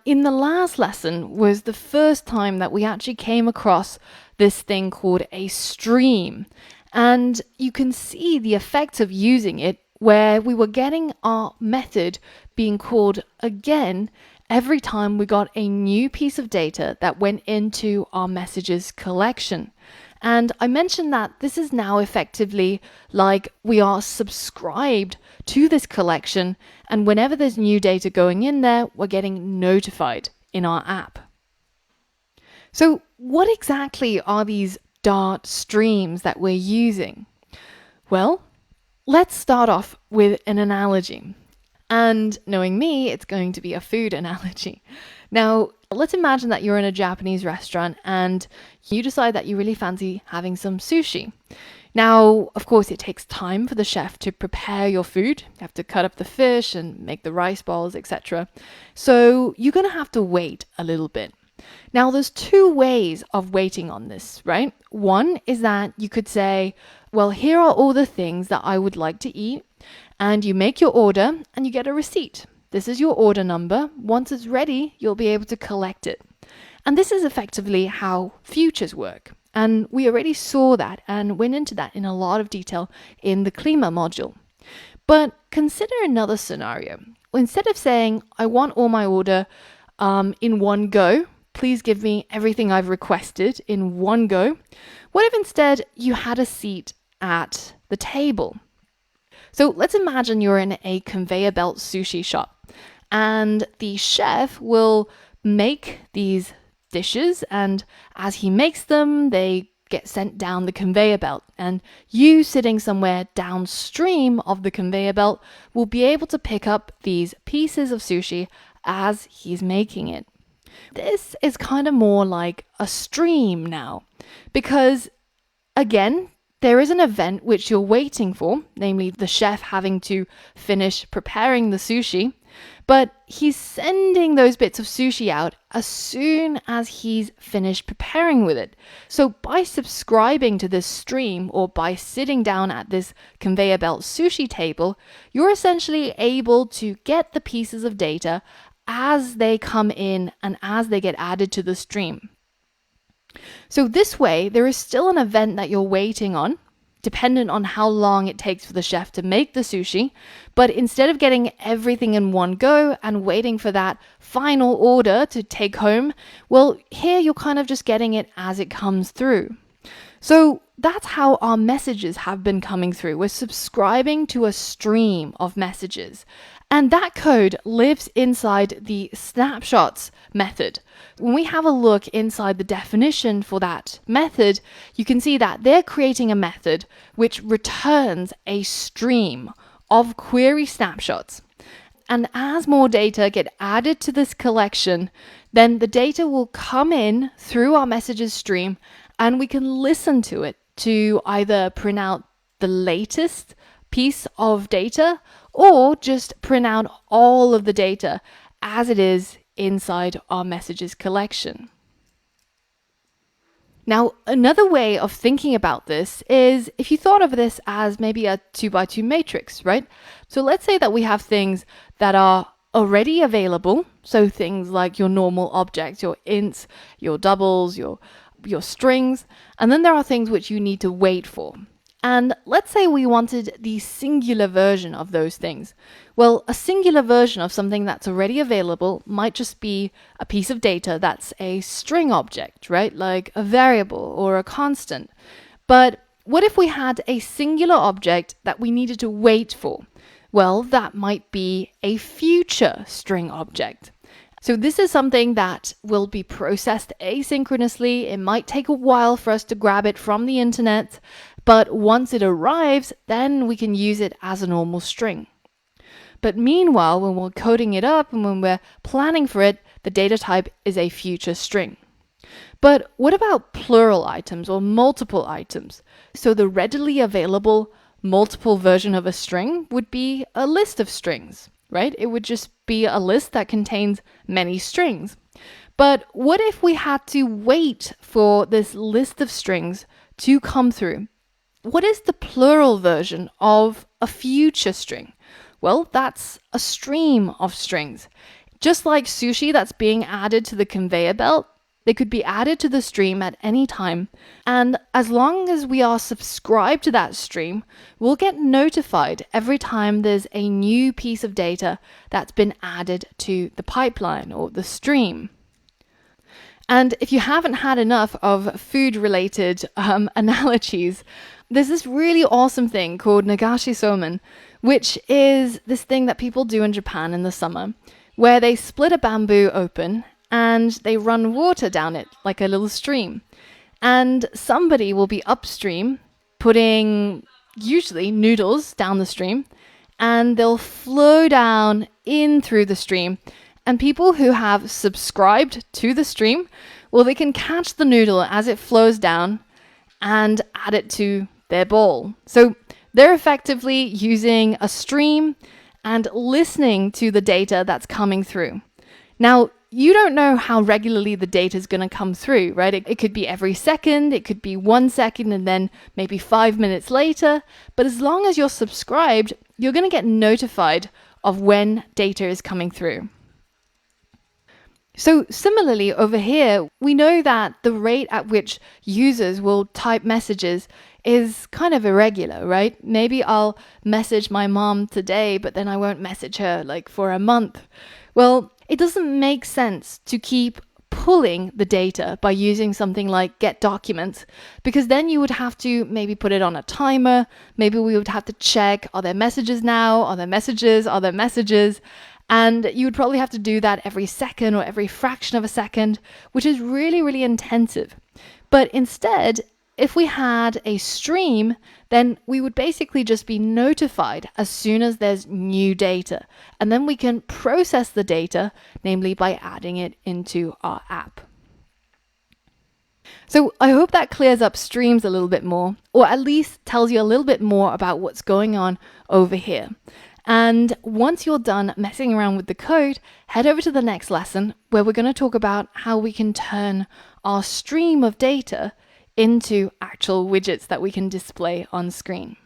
In the last lesson was the first time that we actually came across this thing called a stream. And you can see the effects of using it where we were getting our method being called again every time we got a new piece of data that went into our messages collection. And I mentioned that this is now effectively like we are subscribed to this collection, and whenever there's new data going in there, we're getting notified in our app. So what exactly are these Dart streams that we're using? Well, let's start off with an analogy. And knowing me, it's going to be a food analogy. Now, let's imagine that you're in a Japanese restaurant and you decide that you really fancy having some sushi. Now, of course, it takes time for the chef to prepare your food. You have to cut up the fish and make the rice balls, etc. So you're going to have to wait a little bit. Now, there's two ways of waiting on this, right? One is that you could say, well, here are all the things that I would like to eat, and you make your order and you get a receipt. This is your order number. Once it's ready, you'll be able to collect it. And this is effectively how futures work. And we already saw that and went into that in a lot of detail in the Klima module. But consider another scenario. Instead of saying, I want all my order in one go, please give me everything I've requested in one go. What if instead you had a seat at the table? So let's imagine you're in a conveyor belt sushi shop and the chef will make these dishes, and as he makes them, they get sent down the conveyor belt, and you sitting somewhere downstream of the conveyor belt will be able to pick up these pieces of sushi as he's making it. This is kind of more like a stream now, because again, there is an event which you're waiting for, namely the chef having to finish preparing the sushi, but he's sending those bits of sushi out as soon as he's finished preparing with it. So by subscribing to this stream, or by sitting down at this conveyor belt sushi table, you're essentially able to get the pieces of data as they come in and as they get added to the stream. So this way, there is still an event that you're waiting on, dependent on how long it takes for the chef to make the sushi. But instead of getting everything in one go and waiting for that final order to take home, well, here you're kind of just getting it as it comes through. So that's how our messages have been coming through. We're subscribing to a stream of messages. And that code lives inside the snapshots method. When we have a look inside the definition for that method, you can see that they're creating a method which returns a stream of query snapshots. And as more data get added to this collection, then the data will come in through our messages stream, and we can listen to it to either print out the latest piece of data or just print out all of the data as it is inside our messages collection. Now, another way of thinking about this is if you thought of this as maybe a 2x2 matrix, right? So let's say that we have things that are already available. So things like your normal objects, your ints, your doubles, your strings. And then there are things which you need to wait for. And let's say we wanted the singular version of those things. Well, a singular version of something that's already available might just be a piece of data that's a string object, right? Like a variable or a constant. But what if we had a singular object that we needed to wait for? Well, that might be a future string object. So this is something that will be processed asynchronously. It might take a while for us to grab it from the internet, but once it arrives, then we can use it as a normal string. But meanwhile, when we're coding it up and when we're planning for it, the data type is a future string. But what about plural items or multiple items? So the readily available multiple version of a string would be a list of strings, right? It would just be a list that contains many strings. But what if we had to wait for this list of strings to come through? What is the plural version of a future string? Well, that's a stream of strings. Just like sushi that's being added to the conveyor belt, they could be added to the stream at any time. And as long as we are subscribed to that stream, we'll get notified every time there's a new piece of data that's been added to the pipeline or the stream. And if you haven't had enough of food-related analogies, there's this really awesome thing called nagashi somen, which is this thing that people do in Japan in the summer, where they split a bamboo open and they run water down it like a little stream. And somebody will be upstream putting usually noodles down the stream, and they'll flow down in through the stream. And people who have subscribed to the stream, well, they can catch the noodle as it flows down and add it to their bowl. So they're effectively using a stream and listening to the data that's coming through. Now, you don't know how regularly the data is going to come through, right? It could be every second, it could be 1 second, and then maybe 5 minutes later. But as long as you're subscribed, you're going to get notified of when data is coming through. So similarly over here, we know that the rate at which users will type messages is kind of irregular, right? Maybe I'll message my mom today, but then I won't message her like for a month. Well, it doesn't make sense to keep pulling the data by using something like get documents, because then you would have to maybe put it on a timer. Maybe we would have to check, are there messages now? Are there messages? Are there messages? And you would probably have to do that every second or every fraction of a second, which is really, really intensive. But instead, if we had a stream, then we would basically just be notified as soon as there's new data. And then we can process the data, namely by adding it into our app. So I hope that clears up streams a little bit more, or at least tells you a little bit more about what's going on over here. And once you're done messing around with the code, head over to the next lesson where we're going to talk about how we can turn our stream of data into actual widgets that we can display on screen.